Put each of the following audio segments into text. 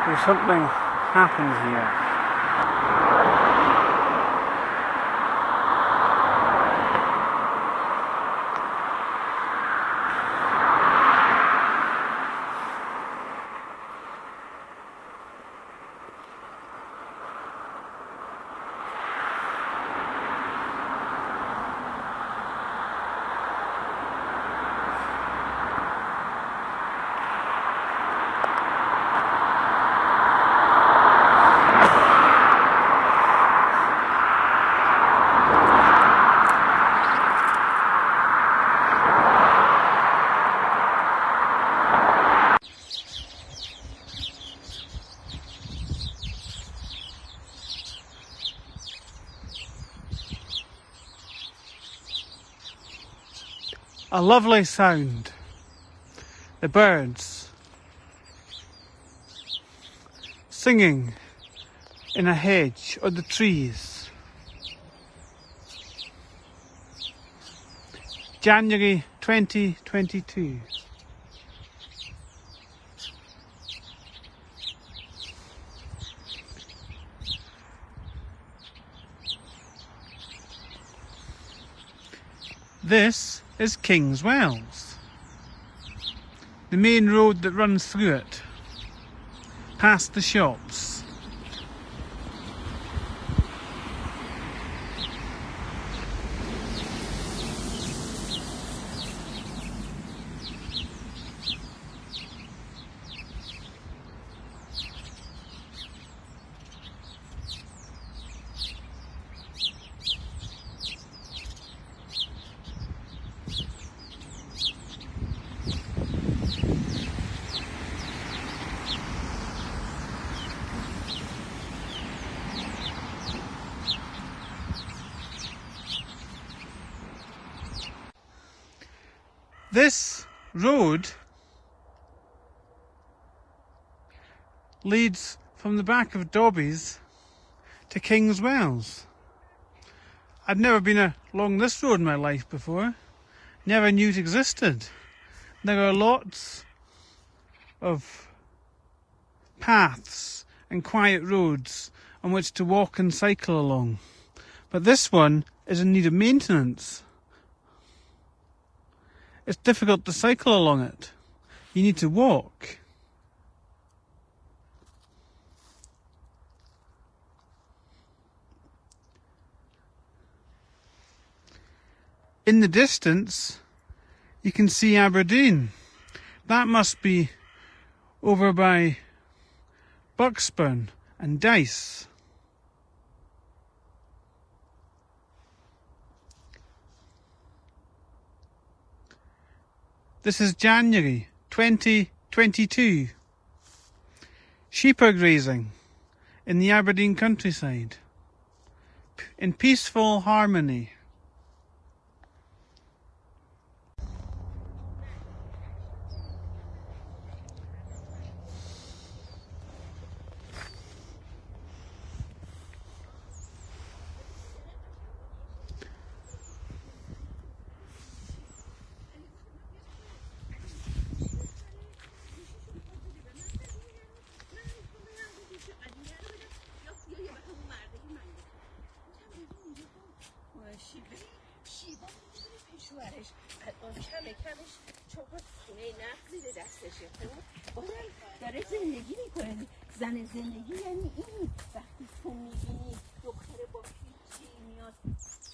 There's something happens here. A lovely sound. The birds singing in a hedge or the trees. January 2022. This is King's Wells, the main road that runs through it, past the shops. This road leads from the back of Dobbies to King's Wells. I've never been along this road in my life before, never knew it existed. There are lots of paths and quiet roads on which to walk and cycle along, but this one is in need of maintenance. It's difficult to cycle along it. You need to walk. In the distance, you can see Aberdeen. That must be over by Bucksburn and Dice. This is January 2022. Sheep are grazing in the Aberdeen countryside in peaceful harmony. داره زندگی میکنه. زن زندگی یعنی این وقتی تو میبینی دختر با پیچی میاد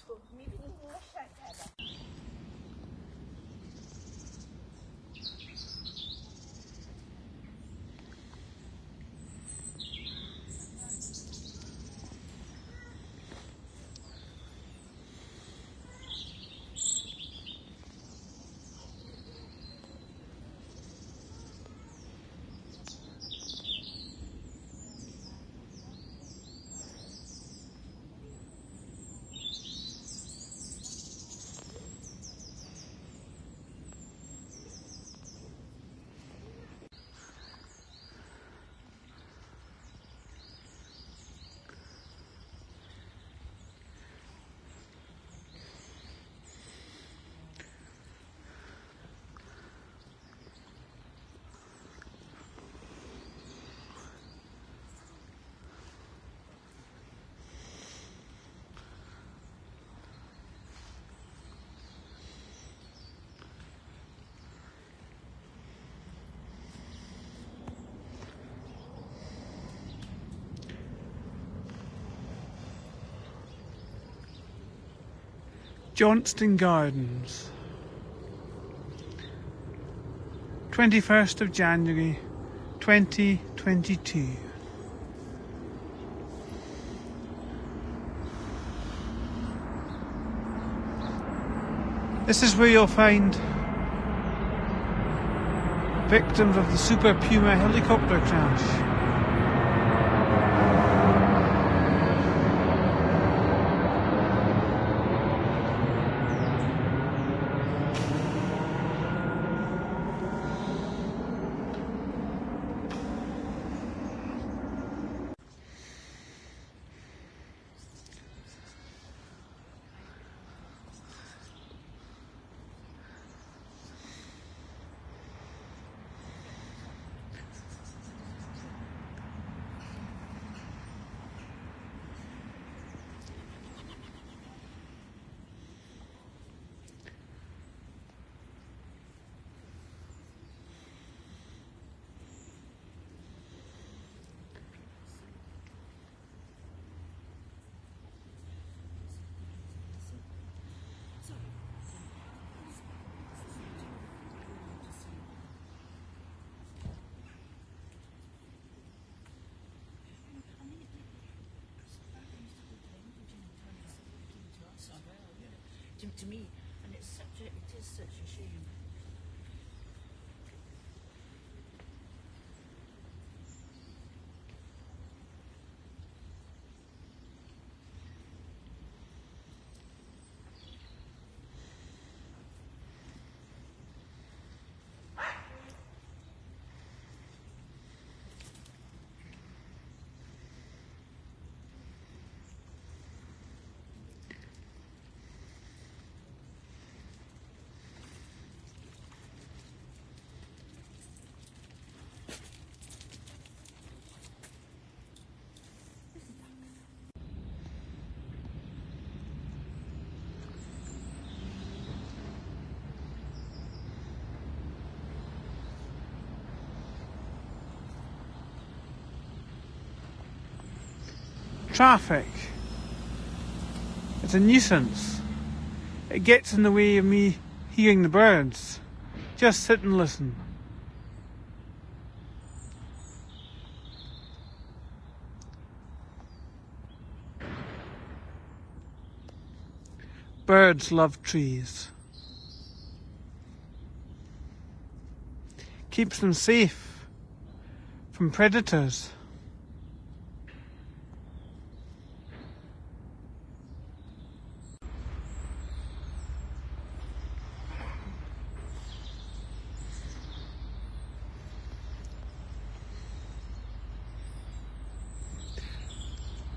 تو میبینی اینا شکر Johnston Gardens, 21st of January 2022. This is where you'll find victims of the Super Puma helicopter crash. To me, and it is such a shame. Traffic. It's a nuisance. It gets in the way of me hearing the birds. Just sit and listen. Birds love trees. Keeps them safe from predators.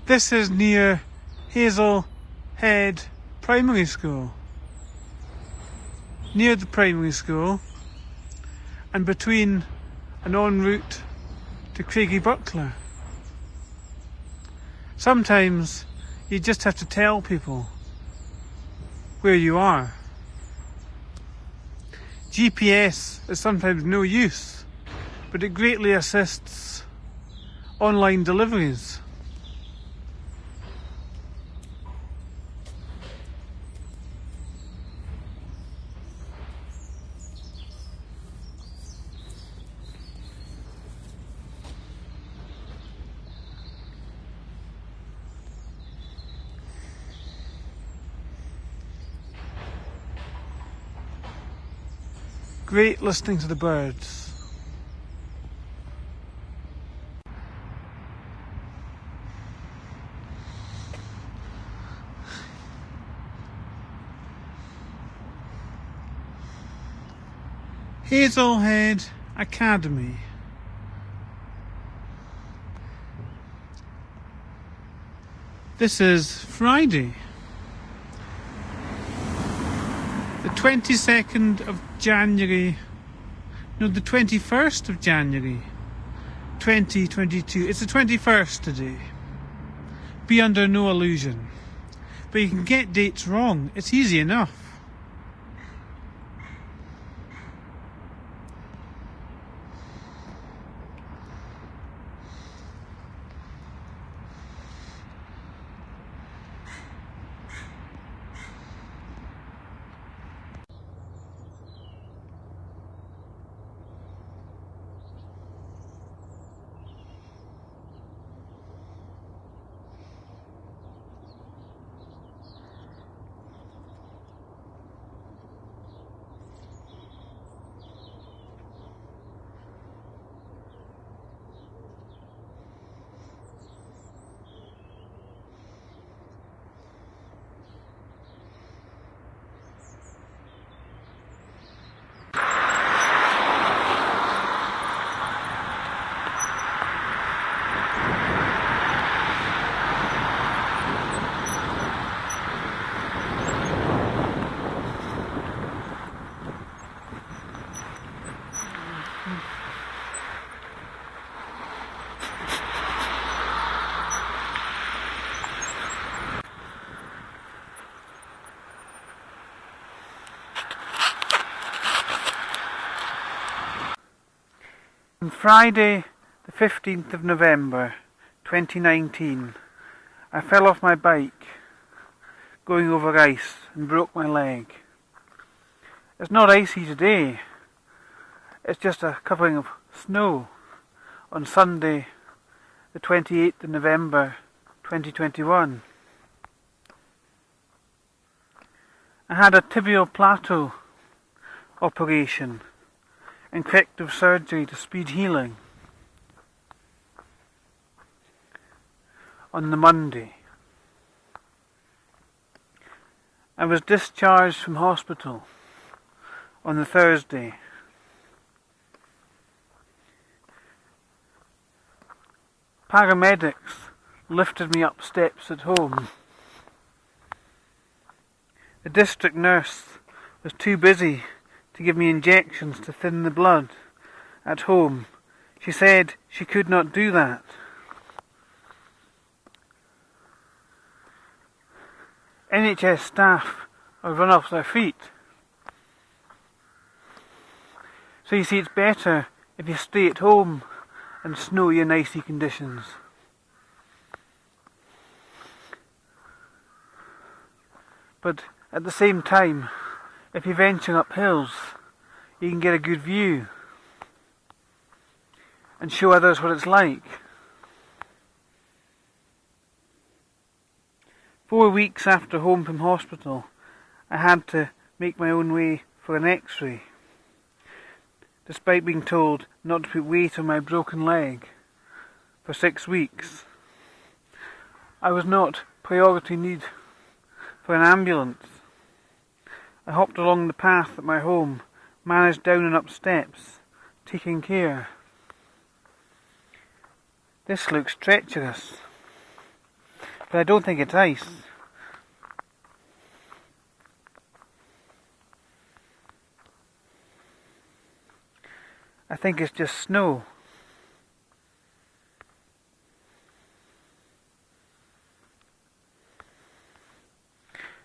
This is near Hazel Head Primary School. Near the primary school and between and en route to Craigie Buckler. Sometimes you just have to tell people where you are. GPS is sometimes no use, but it greatly assists online deliveries. Great listening to the birds. Hazelhead Academy. This is Friday, the 22nd of January, no, the 21st of January 2022. It's the 21st today. Be under no illusion. But you can get dates wrong. It's easy enough. Friday the 15th of November 2019. I fell off my bike going over ice and broke my leg. It's not icy today, it's just a covering of snow on Sunday the 28th of November 2021. I had a tibial plateau operation and corrective surgery to speed healing on the Monday. I was discharged from hospital on the Thursday. Paramedics lifted me up steps at home. The district nurse was too busy to give me injections to thin the blood at home. She said she could not do that. NHS staff are run off their feet. So you see, it's better if you stay at home in snowy and icy conditions. But at the same time, if you venture up hills, you can get a good view and show others what it's like. 4 weeks after home from hospital, I had to make my own way for an X-ray, despite being told not to put weight on my broken leg for 6 weeks. I was not priority need for an ambulance. I hopped along the path at my home, managed down and up steps, taking care. This looks treacherous, but I don't think it's ice. I think it's just snow.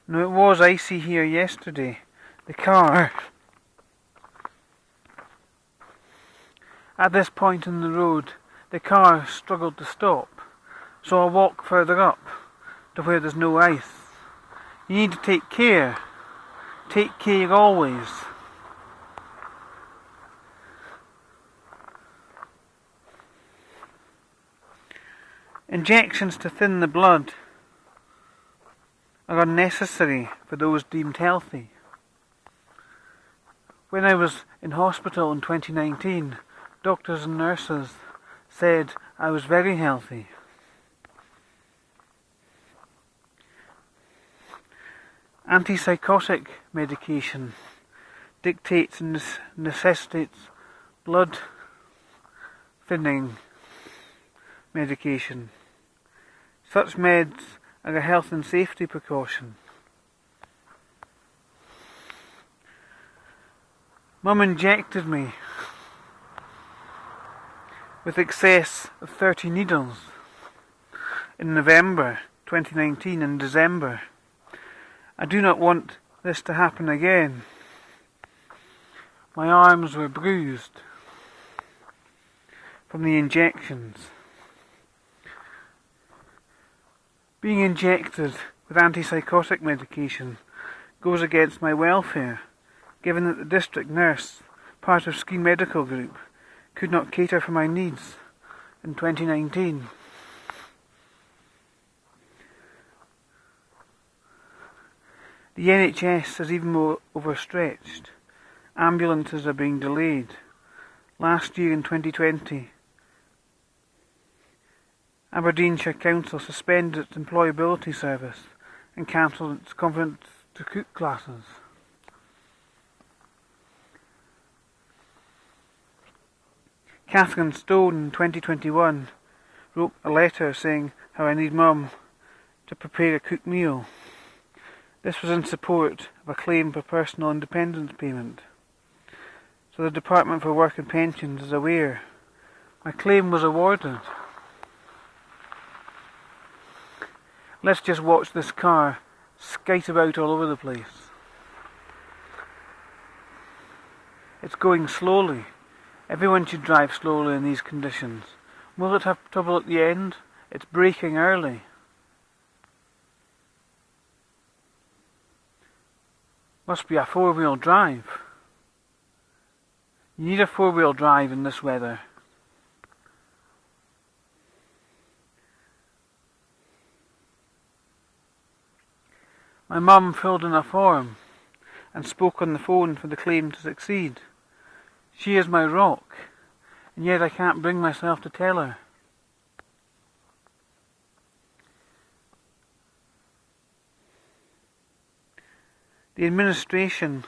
No, it was icy here yesterday. The car, at this point in the road, the car struggled to stop, so I'll walk further up to where there's no ice. You need to take care. Take care always. Injections to thin the blood are unnecessary for those deemed healthy. When I was in hospital in 2019, doctors and nurses said I was very healthy. Antipsychotic medication dictates and necessitates blood thinning medication. Such meds are a health and safety precaution. Mum injected me with excess of 30 needles in November 2019 and December. I do not want this to happen again. My arms were bruised from the injections. Being injected with antipsychotic medication goes against my welfare, given that the district nurse, part of Skene Medical Group, could not cater for my needs in 2019. The NHS is even more overstretched. Ambulances are being delayed. Last year in 2020, Aberdeenshire Council suspended its employability service and cancelled its confidence to cook classes. Catherine Stone in 2021 wrote a letter saying how I need Mum to prepare a cooked meal. This was in support of a claim for personal independence payment. So the Department for Work and Pensions is aware. My claim was awarded. Let's just watch this car skate about all over the place. It's going slowly. Everyone should drive slowly in these conditions. Will it have trouble at the end? It's braking early. Must be a four-wheel drive. You need a four-wheel drive in this weather. My mum filled in a form and spoke on the phone for the claim to succeed. She is my rock, and yet I can't bring myself to tell her. The administration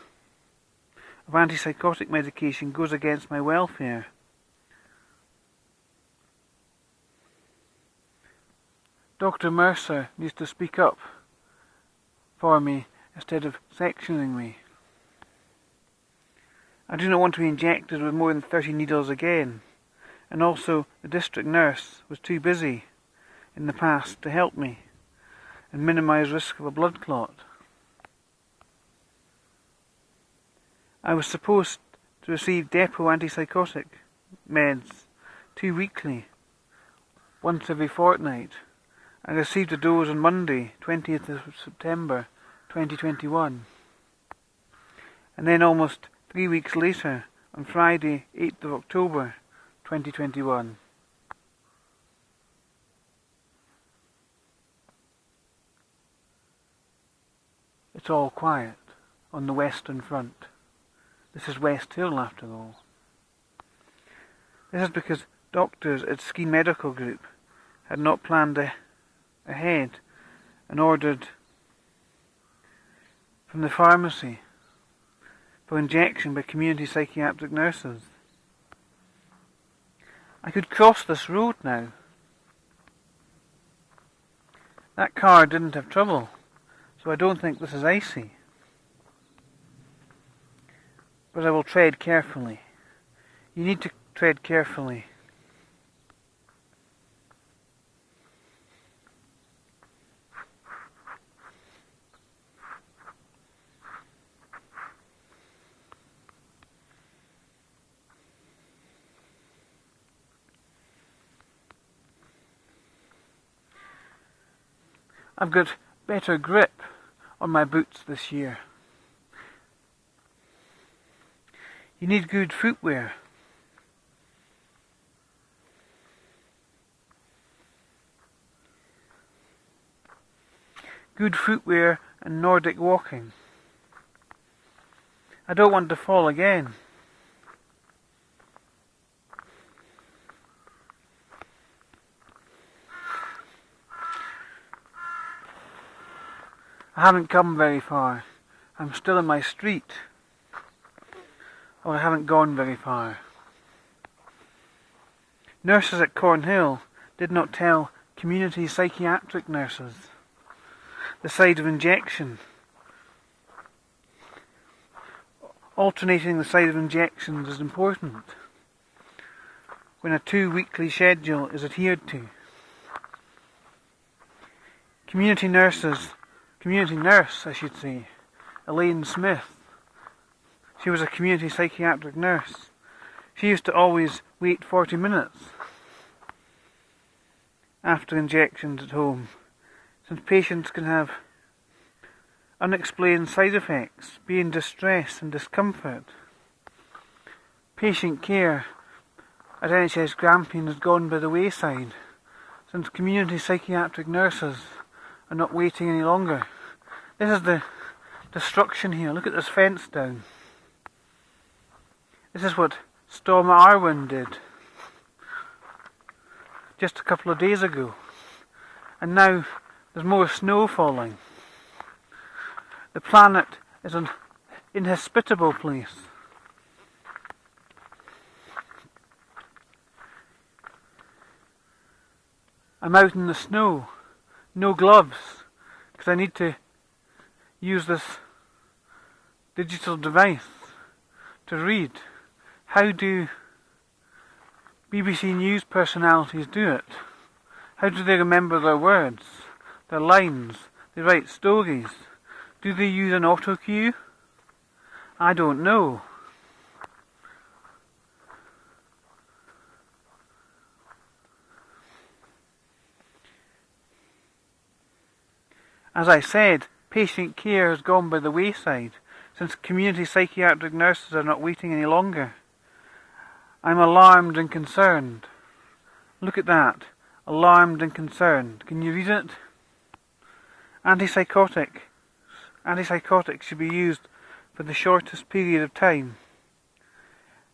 of antipsychotic medication goes against my welfare. Dr. Mercer needs to speak up for me instead of sectioning me. I do not want to be injected with more than 30 needles again, and also the district nurse was too busy in the past to help me and minimise risk of a blood clot. I was supposed to receive depot antipsychotic meds 2 weekly, once every fortnight. I received a dose on Monday, 20th of September 2021, and then almost 3 weeks later, on Friday, 8th of October 2021. It's all quiet on the Western Front. This is West Hill after all. This is because doctors at Ski Medical Group had not planned ahead and ordered from the pharmacy for injection by community psychiatric nurses. I could cross this road now. That car didn't have trouble, so I don't think this is icy. But I will tread carefully. You need to tread carefully. I've got better grip on my boots this year. You need good footwear. Good footwear and Nordic walking. I don't want to fall again. I haven't come very far. I'm still in my street. Or I haven't gone very far. Nurses at Cornhill did not tell community psychiatric nurses the side of injection. Alternating the side of injections is important when a 2-weekly schedule is adhered to. Community nurse, Elaine Smith. She was a community psychiatric nurse. She used to always wait 40 minutes after injections at home, since patients can have unexplained side effects, be in distress and discomfort. Patient care at NHS Grampian has gone by the wayside, since community psychiatric nurses are not waiting any longer. This is the destruction here. Look at this fence down. This is what Storm Arwen did just a couple of days ago. And now there's more snow falling. The planet is an inhospitable place. I'm out in the snow, no gloves, because I need to use this digital device to read. How do BBC News personalities do it? How do they remember their words, their lines? They write stories. Do they use an autocue? I don't know. As I said, patient care has gone by the wayside, since community psychiatric nurses are not waiting any longer. I'm alarmed and concerned. Look at that. Alarmed and concerned. Can you read it? Antipsychotics should be used for the shortest period of time,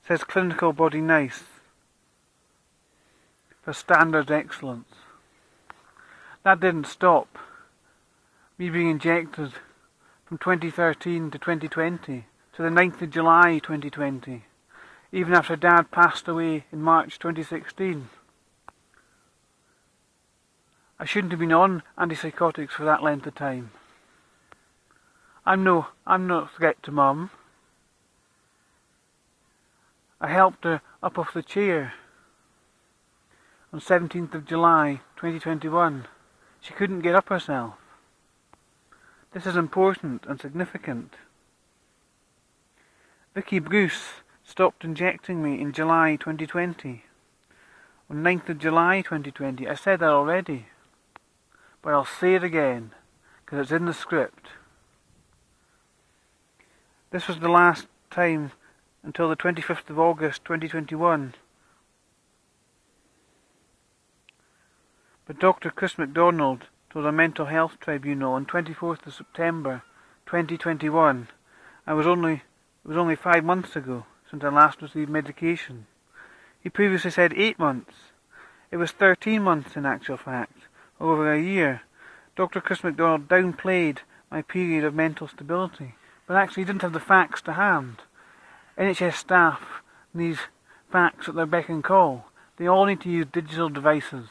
says clinical body NICE, for standard excellence. That didn't stop me being injected from 2013 to 2020 to the 9th of July 2020, even after Dad passed away in March 2016. I shouldn't have been on antipsychotics for that length of time. I'm no threat to Mum. I helped her up off the chair on 17th of July 2021. She couldn't get up herself. This is important and significant. Vicky Bruce stopped injecting me in July 2020. On 9th of July 2020, I said that already, but I'll say it again, because it's in the script. This was the last time until the 25th of August 2021. But Dr. Chris MacDonald told a mental health tribunal on 24th of September 2021, it was only 5 months ago since I last received medication. He previously said 8 months. It was 13 months in actual fact, over a year. Dr. Chris MacDonald downplayed my period of mental stability, but actually didn't have the facts to hand. NHS staff need facts at their beck and call. They all need to use digital devices,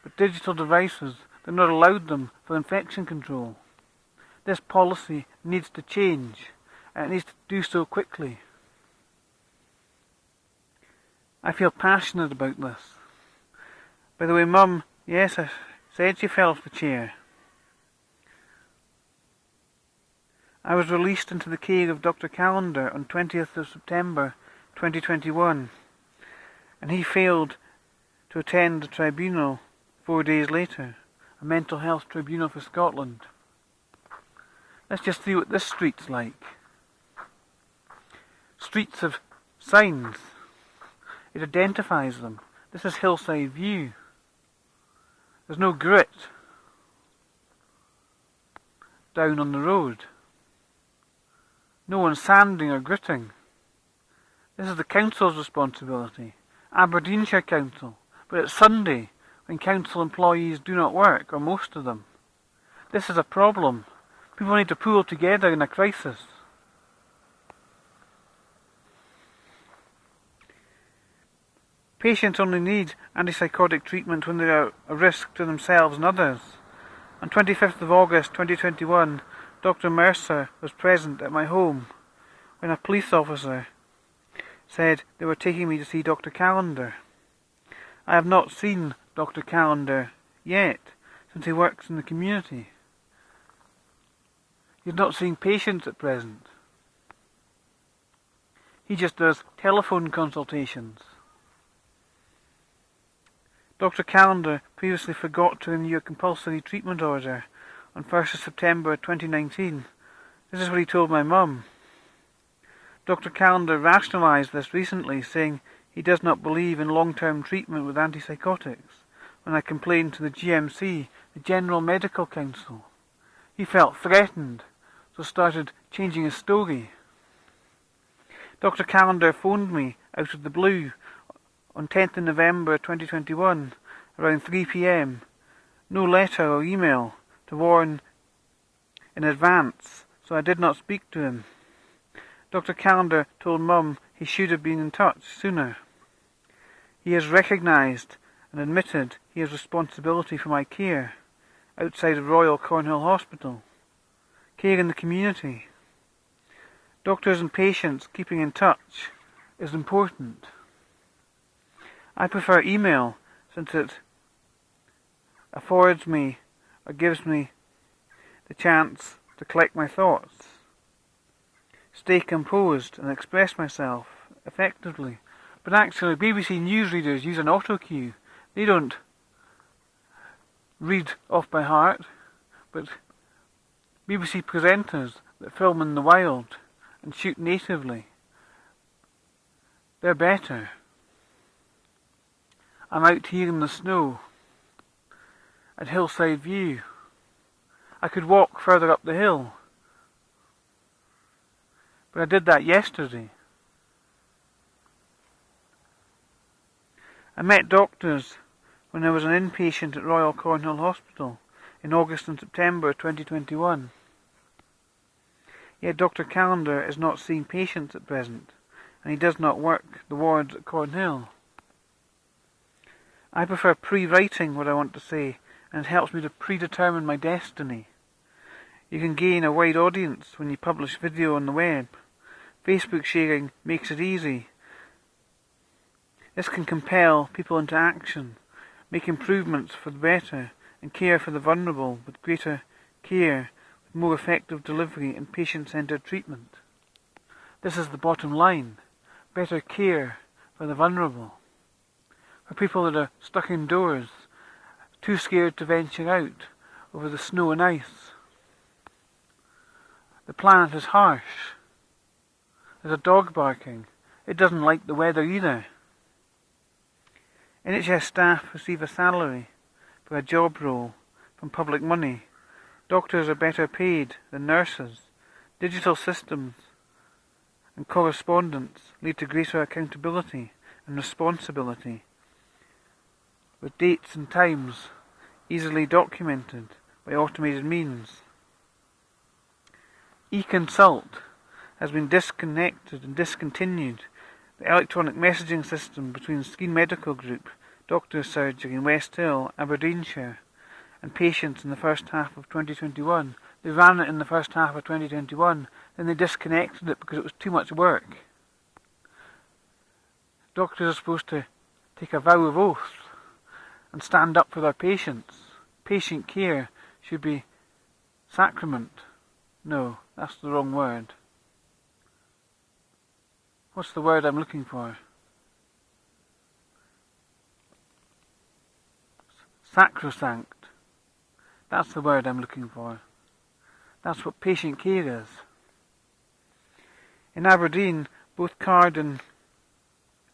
but digital devices, they're not allowed them for infection control. This policy needs to change, and it needs to do so quickly. I feel passionate about this. By the way, Mum, yes, I said she fell off the chair. I was released into the care of Dr. Callender on 20th of September 2021, and he failed to attend the tribunal 4 days later, a mental health tribunal for Scotland. Let's just see what this street's like. Streets have signs. It identifies them. This is Hillside View. There's no grit down on the road. No one's sanding or gritting. This is the council's responsibility. Aberdeenshire Council. But it's Sunday, when council employees do not work, or most of them. This is a problem. People need to pool together in a crisis. Patients only need antipsychotic treatment when they are a risk to themselves and others. On 25th of August 2021, Dr. Mercer was present at my home when a police officer said they were taking me to see Dr. Callender. I have not seen Dr. Callender yet, since he works in the community. He's not seeing patients at present. He just does telephone consultations. Dr. Callender previously forgot to renew a compulsory treatment order on 1st of September 2019. This is what he told my mum. Dr. Callender rationalised this recently, saying he does not believe in long-term treatment with antipsychotics when I complained to the GMC, the General Medical Council. He felt threatened, so started changing his story. Dr. Callender phoned me out of the blue on 10th of November 2021, around 3 p.m. No letter or email to warn in advance, so I did not speak to him. Dr. Callender told Mum he should have been in touch sooner. He has recognised and admitted he has responsibility for my care outside of Royal Cornhill Hospital. Care in the community. Doctors and patients keeping in touch is important. I prefer email since it affords me or gives me the chance to collect my thoughts, stay composed and express myself effectively. But actually, BBC newsreaders use an autocue. They don't read off by heart, but BBC presenters that film in the wild and shoot natively, they're better. I'm out here in the snow at Hillside View. I could walk further up the hill, but I did that yesterday. I met doctors when I was an inpatient at Royal Cornhill Hospital in August and September 2021. Yet Dr. Callender is not seeing patients at present, and he does not work the wards at Cornhill. I prefer pre-writing what I want to say, and it helps me to predetermine my destiny. You can gain a wide audience when you publish video on the web. Facebook sharing makes it easy. This can compel people into action, make improvements for the better, and care for the vulnerable with greater care, with more effective delivery and patient-centred treatment. This is the bottom line. Better care for the vulnerable. For people that are stuck indoors, too scared to venture out over the snow and ice. The planet is harsh. There's a dog barking. It doesn't like the weather either. NHS staff receive a salary for a job role from public money. Doctors are better paid than nurses. Digital systems and correspondence lead to greater accountability and responsibility, with dates and times easily documented by automated means. eConsult has been disconnected and discontinued. The electronic messaging system between Skene Medical Group, Doctors' Surgery in West Hill, Aberdeenshire, and patients in the first half of 2021. They ran it in the first half of 2021, then they disconnected it because it was too much work. Doctors are supposed to take a vow of oath and stand up for their patients. Patient care should be sacrament. No, that's the wrong word. What's the word I'm looking for? Sacrosanct. That's the word I'm looking for. That's what patient care is. In Aberdeen, both Carden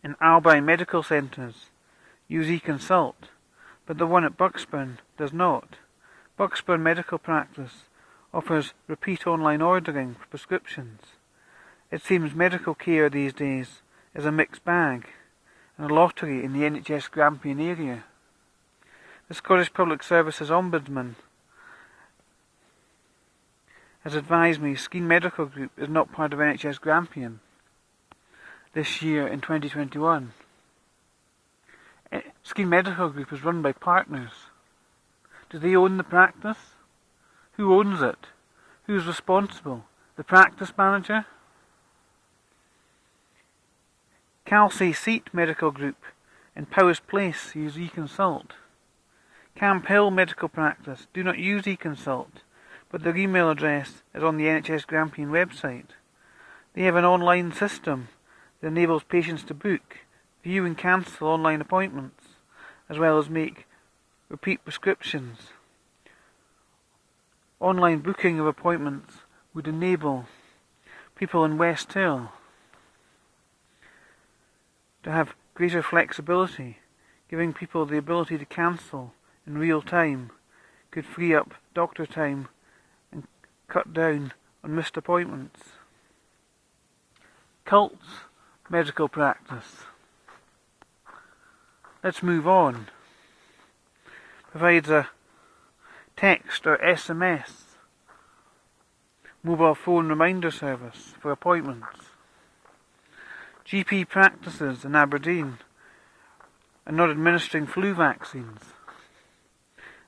and Albine medical centres use eConsult, but the one at Bucksburn does not. Bucksburn Medical Practice offers repeat online ordering for prescriptions. It seems medical care these days is a mixed bag and a lottery in the NHS Grampian area. The Scottish Public Services Ombudsman has advised me Skene Medical Group is not part of NHS Grampian this year in 2021. Skene Medical Group is run by partners. Do they own the practice? Who owns it? Who's responsible? The practice manager? Kelsey Seat Medical Group in Powis Place use eConsult. Camp Hill Medical Practice do not use eConsult, but their email address is on the NHS Grampian website. They have an online system that enables patients to book, view and cancel online appointments, as well as make repeat prescriptions. Online booking of appointments would enable people in West Hill to have greater flexibility. Giving people the ability to cancel in real time could free up doctor time and cut down on missed appointments. Cults Medical Practice. Let's move on. Provides a text or SMS mobile phone reminder service for appointments. GP practices in Aberdeen are not administering flu vaccines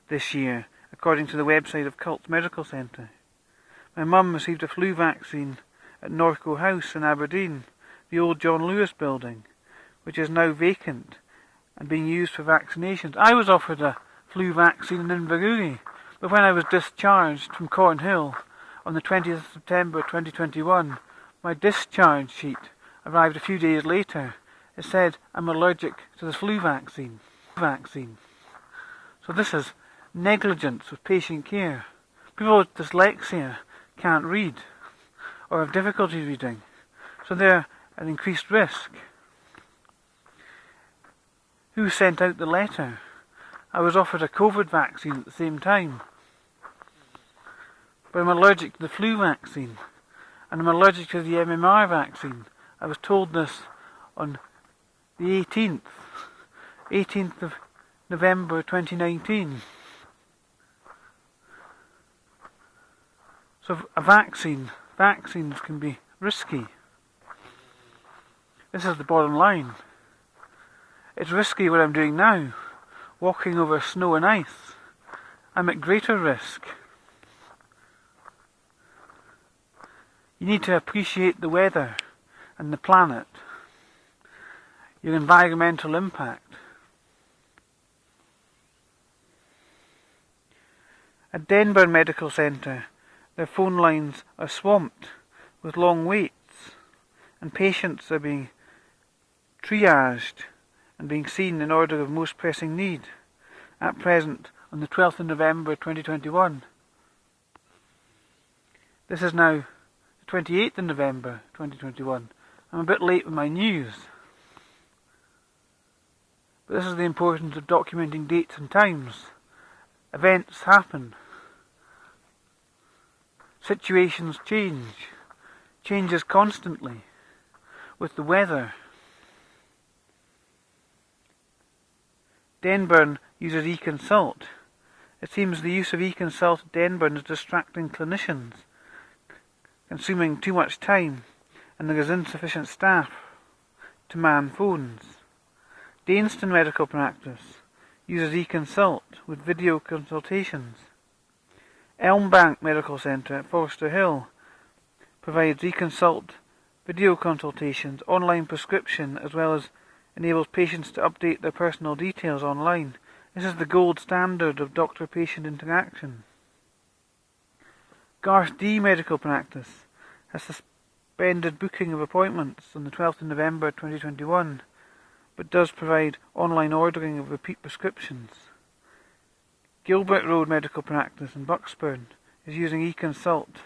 this year, according to the website of Cults Medical Centre. My mum received a flu vaccine at Norco House in Aberdeen, the old John Lewis building, which is now vacant and being used for vaccinations. I was offered a flu vaccine in Inverurie, but when I was discharged from Cornhill on the 20th of September 2021, my discharge sheet arrived a few days later. It said I'm allergic to the flu vaccine. So this is negligence with patient care. People with dyslexia can't read or have difficulty reading, so they're at increased risk. Who sent out the letter? I was offered a COVID vaccine at the same time, but I'm allergic to the flu vaccine, and I'm allergic to the MMR vaccine. I was told this on the 18th of November 2019. So vaccines can be risky. This is the bottom line. It's risky what I'm doing now, walking over snow and ice. I'm at greater risk. You need to appreciate the weather and the planet, your environmental impact. At Denburn Medical Centre, their phone lines are swamped with long waits, and patients are being triaged and being seen in order of most pressing need. At present, on the 12th of November 2021. This is now the 28th of November 2021. I'm a bit late with my news. But this is the importance of documenting dates and times. Events happen. Situations changes constantly with the weather. Denburn uses eConsult. It seems the use of eConsult at Denburn is distracting clinicians, consuming too much time, and there is insufficient staff to man phones. Johnston Medical Practice uses eConsult with video consultations. Elmbank Medical Centre at Forster Hill provides eConsult, video consultations, online prescription, as well as enables patients to update their personal details online. This is the gold standard of doctor-patient interaction. Garth D Medical Practice has suspended booking of appointments on the 12th of November 2021, but does provide online ordering of repeat prescriptions. Gilbert Road Medical Practice in Bucksburn is using eConsult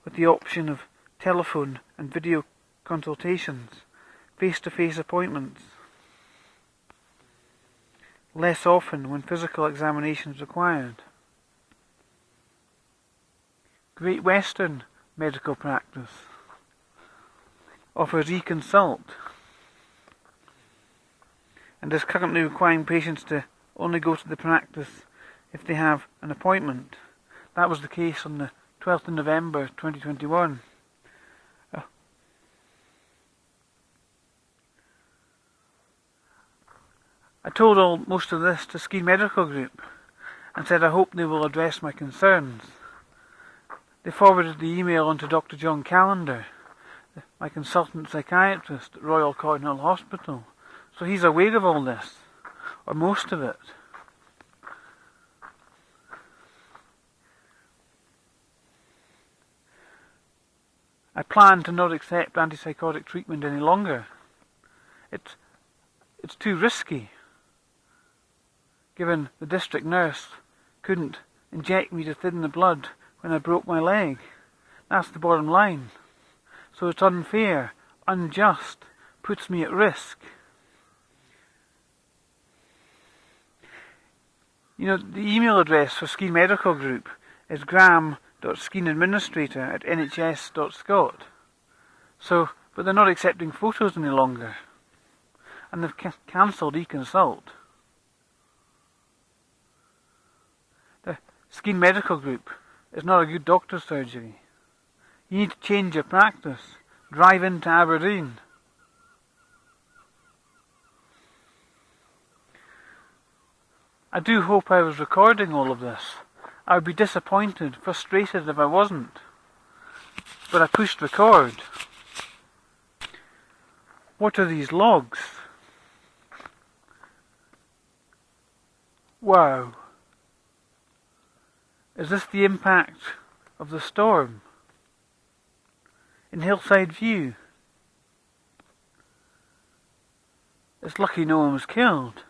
with the option of telephone and video consultations, face-to-face appointments, less often when physical examination is required. Great Western Medical Practice offers eConsult and is currently requiring patients to only go to the practice if they have an appointment. That was the case on the 12th of November 2021. I told most of this to Skene Medical Group and said I hope they will address my concerns. They forwarded the email on to Dr. John Callender, my consultant psychiatrist at Royal Cornwall Hospital, so he's aware of all this, or most of it. I plan to not accept antipsychotic treatment any longer. It's too risky, given the district nurse couldn't inject me to thin the blood when I broke my leg. That's the bottom line. So it's unfair, unjust, puts me at risk. You know, the email address for Skene Medical Group is gram.skeneadministrator@nhs.scot. So, but they're not accepting photos any longer. And they've cancelled eConsult. The Skene Medical Group is not a good doctor's surgery. You need to change your practice. Drive into Aberdeen. I do hope I was recording all of this. I would be disappointed, frustrated if I wasn't. But I pushed record. What are these logs? Wow. Is this the impact of the storm? In Hillside View. It's lucky no one was killed.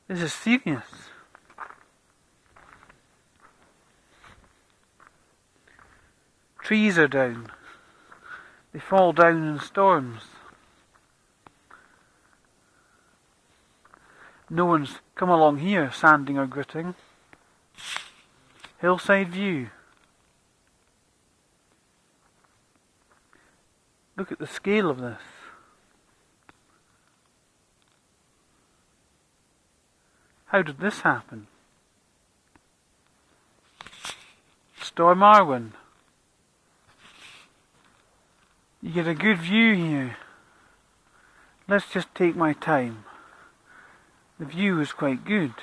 This is serious. Trees are down. They fall down in storms. No one's come along here sanding or gritting. Hillside view. Look at the scale of this. How did this happen? Storm Arwen. You get a good view here. Let's just take my time. The view is quite good.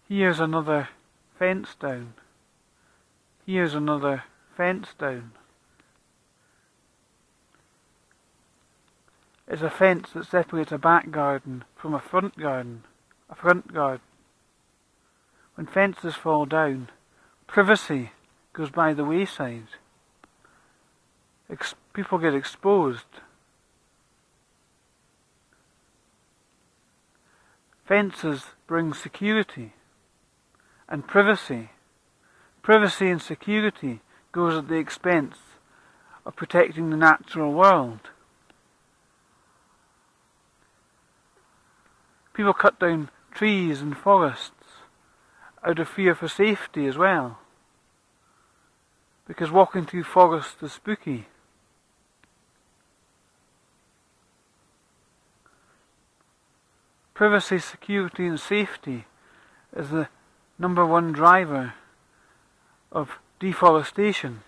Here's another fence down. Here's another fence down. It's a fence that separates a back garden from a front garden. When fences fall down, privacy goes by the wayside. People get exposed. Fences bring security and privacy. Privacy and security goes at the expense of protecting the natural world. People cut down trees and forests out of fear for safety as well, because walking through forests is spooky. Privacy, security and safety is the #1 driver of deforestation.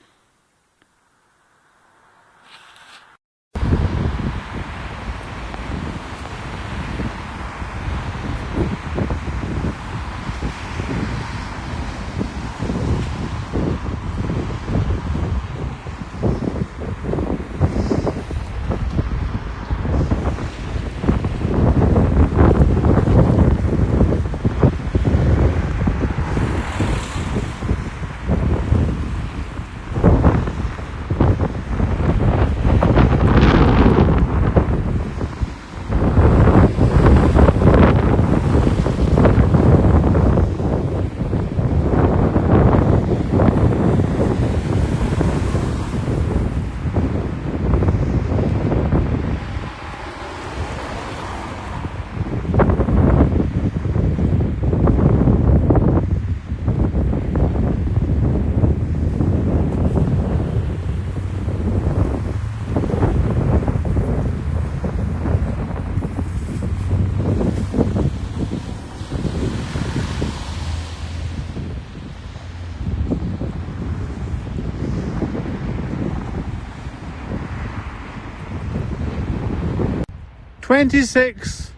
#26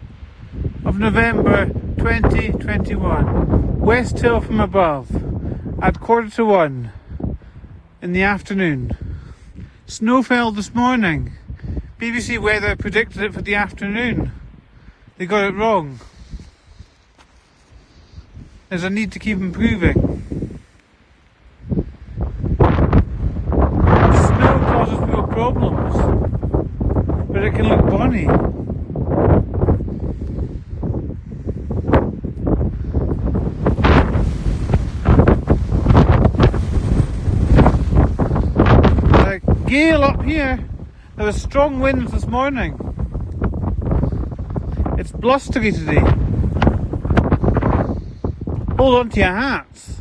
of November 2021. West Hill from above at 1:45 in the afternoon. Snow fell this morning. BBC Weather predicted it for the afternoon. They got it wrong. There's a need to keep improving. Snow causes real problems, but it can look bonny. Gale up here. There were strong winds this morning. It's blustery today. Hold on to your hats.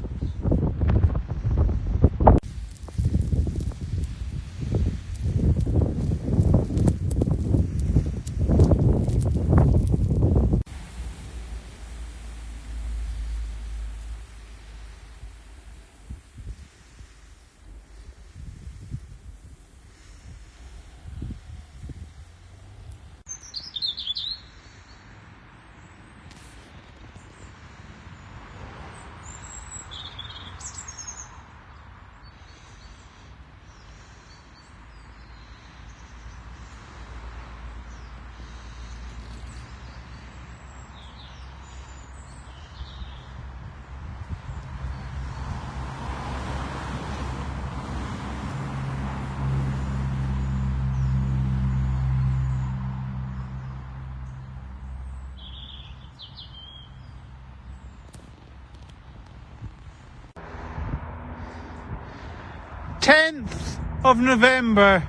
10th of November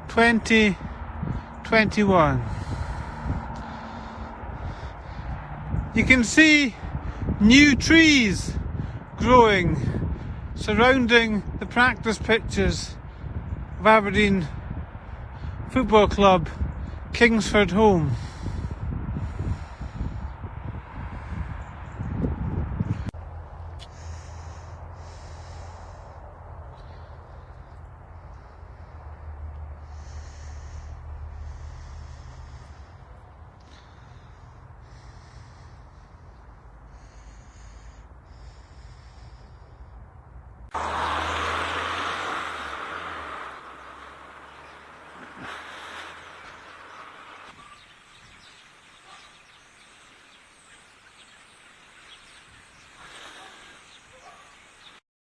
2021. You can see new trees growing surrounding the practice pitches of Aberdeen Football Club Kingsford Home.